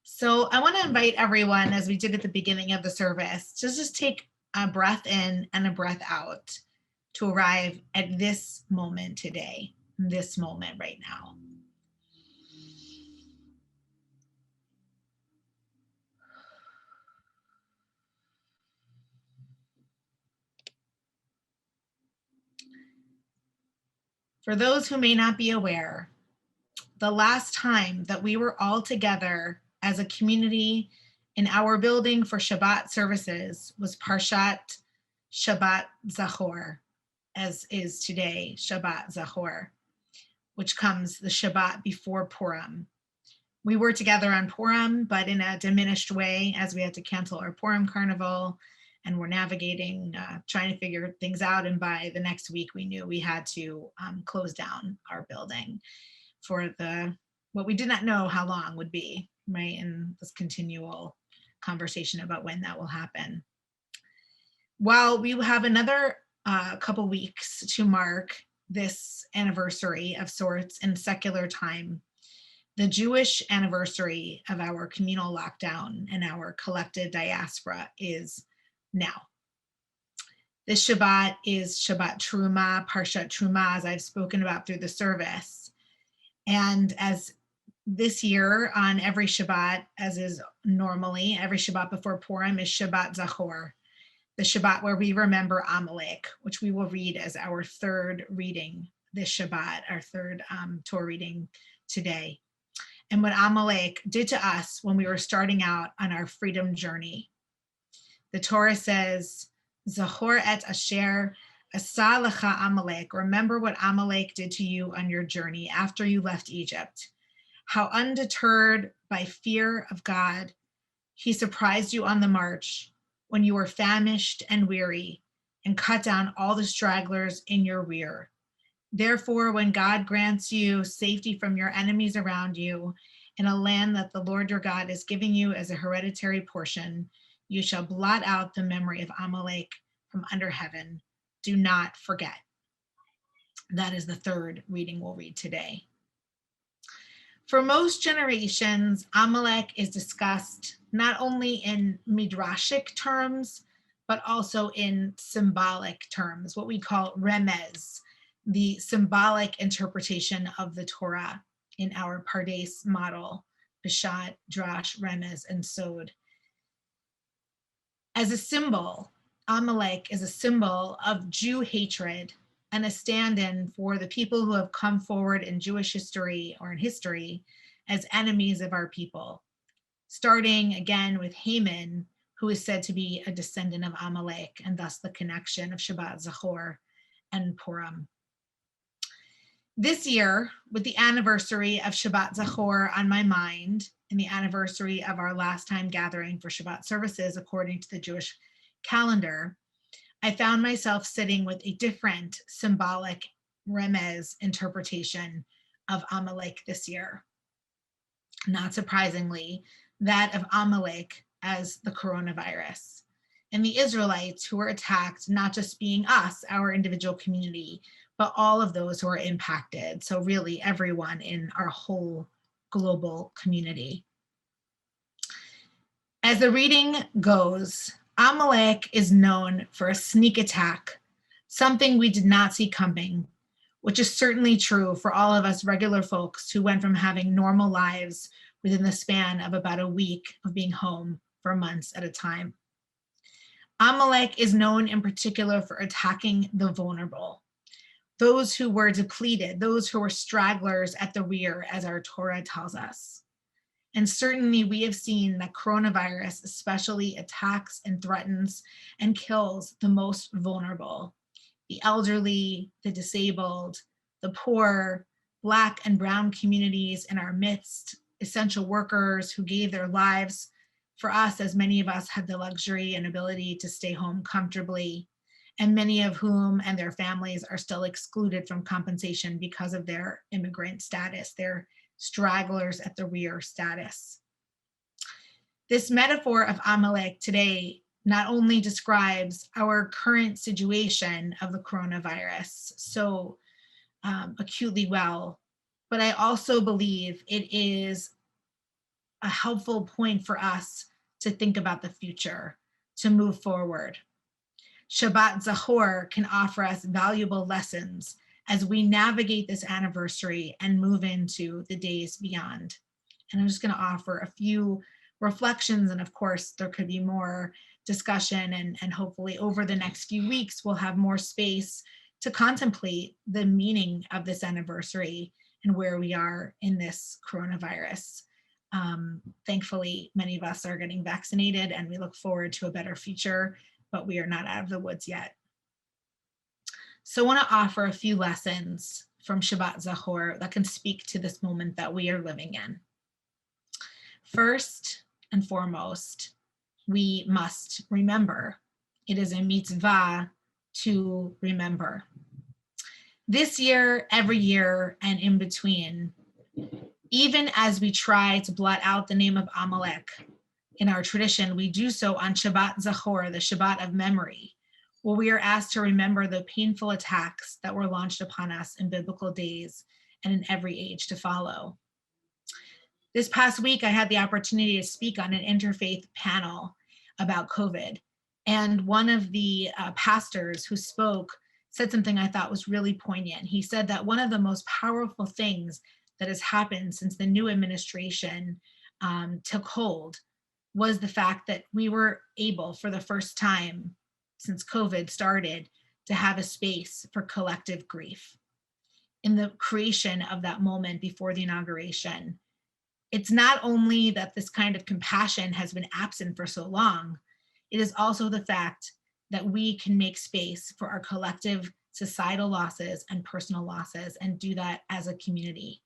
So I want to invite everyone, as we did at the beginning of the service, to just take a breath in and a breath out to arrive at this moment today, this moment right now. For those who may not be aware, the last time that we were all together as a community in our building for Shabbat services was Parshat Shabbat Zachor, as is today Shabbat Zachor, which comes the Shabbat before Purim. We were together on Purim, but in a diminished way as we had to cancel our Purim carnival and we're navigating, trying to figure things out. And by the next week, we knew we had to close down our building for what we did not know how long would be, right? And this continual conversation about when that will happen. While we have another couple weeks to mark this anniversary of sorts in secular time, the Jewish anniversary of our communal lockdown and our collective diaspora is now. This Shabbat is Shabbat Truma, Parshat Truma, as I've spoken about through the service. And as this year on every Shabbat, as is normally, every Shabbat before Purim is Shabbat Zachor, the Shabbat where we remember Amalek, which we will read as our third reading this Shabbat, our third Torah reading today. And what Amalek did to us when we were starting out on our freedom journey. The Torah says, Zachor et asher asa lecha Amalek. Remember what Amalek did to you on your journey after you left Egypt. How undeterred by fear of God, he surprised you on the march when you were famished and weary and cut down all the stragglers in your rear. Therefore, when God grants you safety from your enemies around you in a land that the Lord your God is giving you as a hereditary portion, you shall blot out the memory of Amalek from under heaven. Do not forget. That is the third reading we'll read today. For most generations, Amalek is discussed not only in midrashic terms, but also in symbolic terms, what we call remez, the symbolic interpretation of the Torah in our Pardes model, Peshat, Drash, Remez, and Sod. As a symbol, Amalek is a symbol of Jew hatred and a stand-in for the people who have come forward in Jewish history or in history as enemies of our people, starting again with Haman, who is said to be a descendant of Amalek, and thus the connection of Shabbat Zachor and Purim. This year, with the anniversary of Shabbat Zachor on my mind, and the anniversary of our last time gathering for Shabbat services according to the Jewish calendar, I found myself sitting with a different symbolic remez interpretation of Amalek this year. Not surprisingly, that of Amalek as the coronavirus, and the Israelites who were attacked, not just being us, our individual community, but all of those who are impacted. So really everyone in our whole global community. As the reading goes, Amalek is known for a sneak attack, something we did not see coming, which is certainly true for all of us regular folks who went from having normal lives within the span of about a week of being home for months at a time. Amalek is known in particular for attacking the vulnerable, those who were depleted, those who were stragglers at the rear, as our Torah tells us. And certainly we have seen that coronavirus especially attacks and threatens and kills the most vulnerable, the elderly, the disabled, the poor, Black and brown communities in our midst, essential workers who gave their lives for us, as many of us had the luxury and ability to stay home comfortably, and many of whom and their families are still excluded from compensation because of their immigrant status, their stragglers at the rear status. This metaphor of Amalek today not only describes our current situation of the coronavirus so acutely well, but I also believe it is a helpful point for us to think about the future, to move forward. Shabbat Zachor can offer us valuable lessons as we navigate this anniversary and move into the days beyond. And I'm just going to offer a few reflections, and of course, there could be more discussion, and hopefully over the next few weeks, we'll have more space to contemplate the meaning of this anniversary and where we are in this coronavirus. Thankfully, many of us are getting vaccinated, and we look forward to a better future, but we are not out of the woods yet. So I want to offer a few lessons from Shabbat Zachor that can speak to this moment that we are living in. First and foremost, we must remember. It is a mitzvah to remember. This year, every year, and in between, even as we try to blot out the name of Amalek in our tradition, we do so on Shabbat Zachor, the Shabbat of memory, where we are asked to remember the painful attacks that were launched upon us in biblical days and in every age to follow. This past week, I had the opportunity to speak on an interfaith panel about COVID. And one of the pastors who spoke said something I thought was really poignant. He said that one of the most powerful things that has happened since the new administration took hold was the fact that we were able, for the first time since COVID started, to have a space for collective grief. In the creation of that moment before the inauguration, it's not only that this kind of compassion has been absent for so long, it is also the fact that we can make space for our collective societal losses and personal losses, and do that as a community.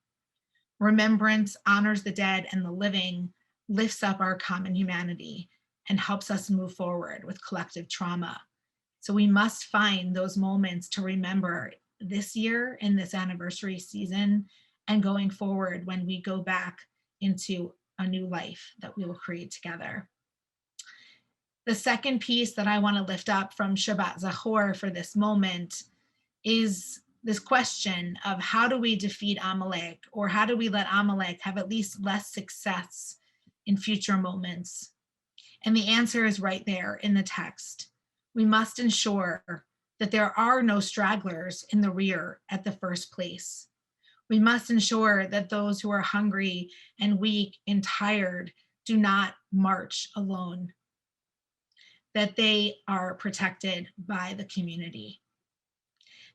Remembrance honors the dead and the living, lifts up our common humanity, and helps us move forward with collective trauma. So we must find those moments to remember this year in this anniversary season, and going forward when we go back into a new life that we will create together. The second piece that I want to lift up from Shabbat Zachor for this moment is this question of how do we defeat Amalek, or how do we let Amalek have at least less success in future moments? And the answer is right there in the text. We must ensure that there are no stragglers in the rear at the first place. We must ensure that those who are hungry and weak and tired do not march alone, that they are protected by the community.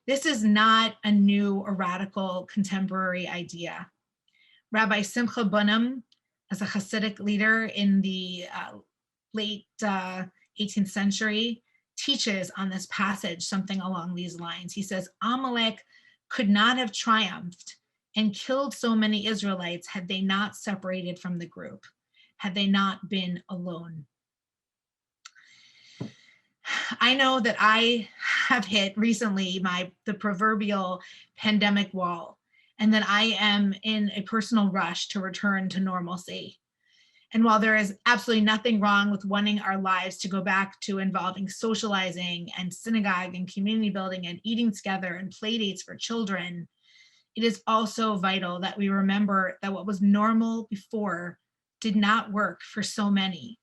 This is not a new or radical contemporary idea. Rabbi Simcha Bunim, as a Hasidic leader in the late 18th century, teaches on this passage something along these lines. He says, Amalek could not have triumphed and killed so many Israelites had they not separated from the group, had they not been alone. I know that I have hit recently the proverbial pandemic wall, and that I am in a personal rush to return to normalcy. And while there is absolutely nothing wrong with wanting our lives to go back to involving socializing and synagogue and community building and eating together and play dates for children, it is also vital that we remember that what was normal before did not work for so many.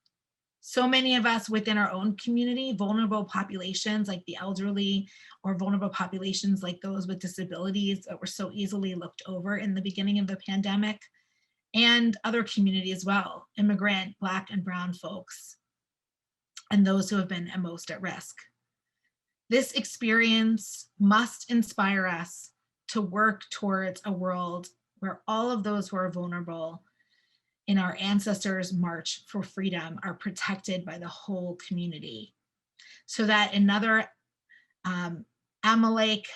So many of us within our own community, vulnerable populations like the elderly, or vulnerable populations like those with disabilities that were so easily looked over in the beginning of the pandemic, and other community as well, immigrant, Black and brown folks, and those who have been most at risk. This experience must inspire us to work towards a world where all of those who are vulnerable in our ancestors' march for freedom are protected by the whole community, so that another Amalek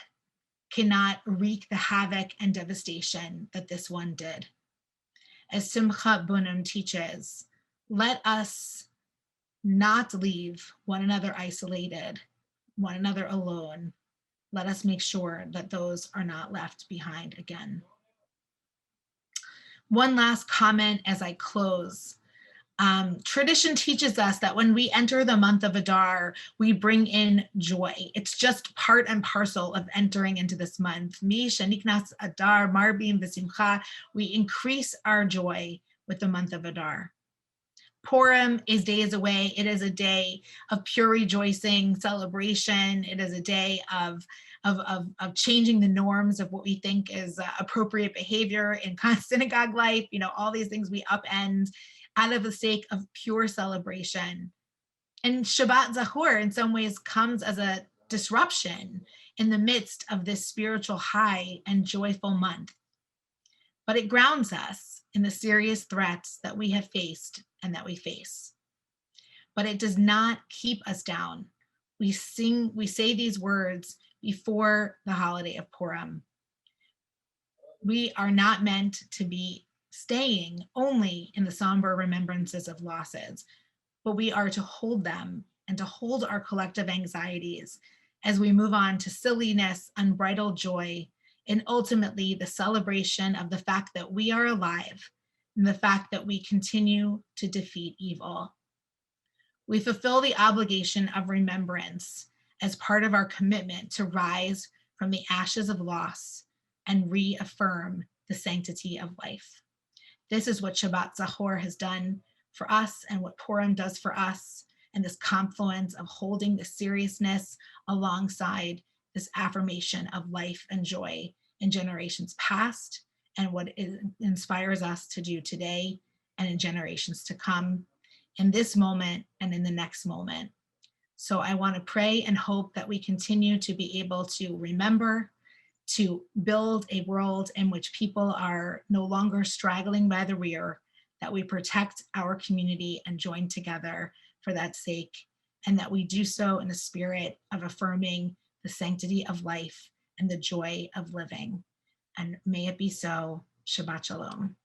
cannot wreak the havoc and devastation that this one did. As Simcha Bunim teaches, let us not leave one another isolated, one another alone. Let us make sure that those are not left behind again. One last comment as I close. Tradition teaches us that when we enter the month of Adar, we bring in joy. It's just part and parcel of entering into this month. Mi sheniknas Adar marbim v'simcha. We increase our joy with the month of Adar. Purim is days away. It is a day of pure rejoicing, celebration. It is a day of changing the norms of what we think is appropriate behavior in synagogue life. All these things we upend out of the sake of pure celebration. And Shabbat Zachor, in some ways, comes as a disruption in the midst of this spiritual high and joyful month. But it grounds us in the serious threats that we have faced and that we face. But it does not keep us down. We say these words before the holiday of Purim. We are not meant to be staying only in the somber remembrances of losses, but we are to hold them and to hold our collective anxieties as we move on to silliness, unbridled joy, and ultimately the celebration of the fact that we are alive and the fact that we continue to defeat evil. We fulfill the obligation of remembrance as part of our commitment to rise from the ashes of loss and reaffirm the sanctity of life. This is what Shabbat Zachor has done for us and what Purim does for us, and this confluence of holding the seriousness alongside this affirmation of life and joy in generations past and what it inspires us to do today and in generations to come, in this moment and in the next moment. So I want to pray and hope that we continue to be able to remember, to build a world in which people are no longer straggling by the rear, that we protect our community and join together for that sake, and that we do so in a spirit of affirming the sanctity of life and the joy of living. And may it be so. Shabbat Shalom.